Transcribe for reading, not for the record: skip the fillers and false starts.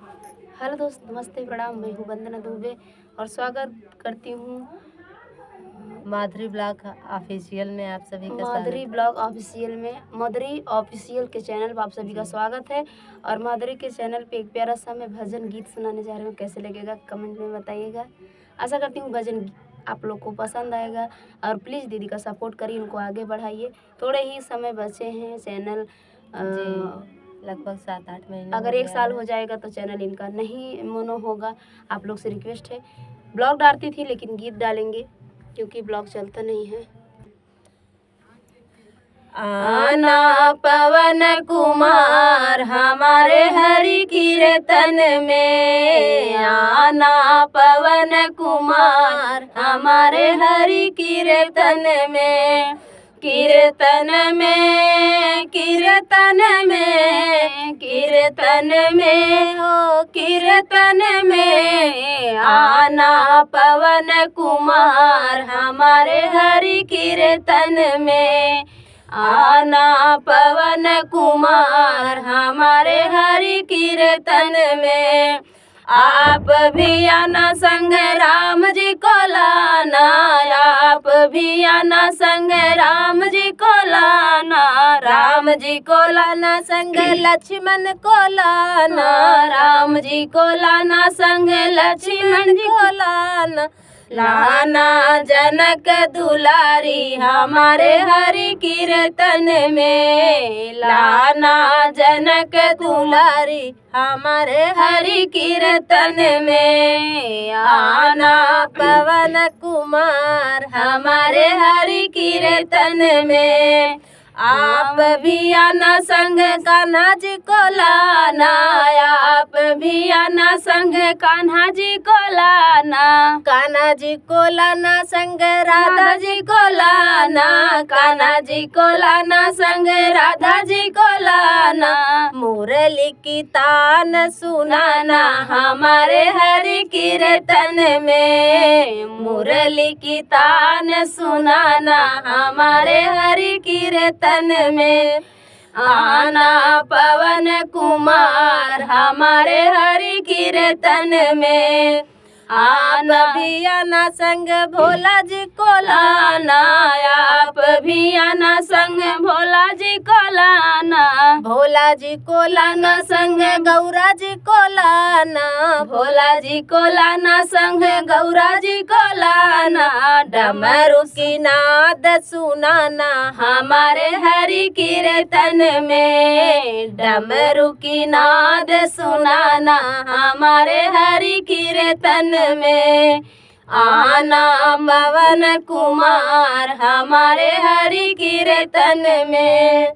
Hello दोस्त, नमस्ते, प्रणाम। मैं हूँ वंदना दुबे और स्वागत करती हूँ माधुरी ब्लॉग ऑफिशियल में आप सभी का माधुरी स्वागत ब्लॉग ऑफिशियल में। माधुरी ऑफिशियल के चैनल पर आप सभी का स्वागत है। और माधुरी के चैनल पे एक प्यारा सा मैं भजन गीत सुनाने जा रही हूँ। कैसे लगेगा कमेंट में बताइएगा। आशा करती हूँ भजन आप लोग को पसंद आएगा और प्लीज़ दीदी का सपोर्ट करिए, उनको आगे बढ़ाइए। थोड़े ही समय बचे हैं चैनल जी लगभग 7-8 महीने अगर हो 1 गया साल है। हो जाएगा तो चैनल इनका नहीं मोनो होगा। आप लोग से रिक्वेस्ट है। ब्लॉग डालती थी लेकिन गीत डालेंगे क्योंकि ब्लॉग चलता नहीं है। आना पवन कुमार हमारे हरि कीर्तन में, आना पवन कुमार हमारे हरि कीर्तन में, कीर्तन में कीर्तन में कीर्तन में हो कीर्तन में, आना पवन कुमार हमारे हरि कीर्तन में, आना पवन कुमार हमारे हरि कीर्तन में। आप भी आना संग राम जी को लाना, आप भी आना संग राम जी को लाना, राम जी को लाना संग लक्ष्मण को लाना, राम जी को लाना संग लक्ष्मण जी को लाना, लाना जनक दुलारी हमारे हरि कीर्तन में, लाना जनक दुलारी हमारे हरि कीर्तन में, आना पवन कुमार हमारे हरि कीर्तन में। आप भी आना संग कान्हा जी को लाना, आप भी आना संग कान्हा जी को लाना, कान्हा जी को लाना संग राधा जी को लाना, कान्हा जी को लाना संग राधा जी को लाना, मुरली की तान सुनाना हमारे हरि कीर्तन में, मुरली की तान सुनाना हमारे हरि कीर्तन में, आना पवन कुमार हमारे हरि कीर्तन में। आप भी आना संग भोला जी को लाना, आप भी आना संग भोला जी को लाना, भोला जी को लाना संग गौरा जी को लाना, भोला जी को लाना संग गौरा जी को लाना, डमरू की नाद सुनाना हमारे हरि कीर्तन में, डमरू की नाद सुनाना हमारे हरि कीर्तन में, आना पवन कुमार हमारे हरि कीर्तन में।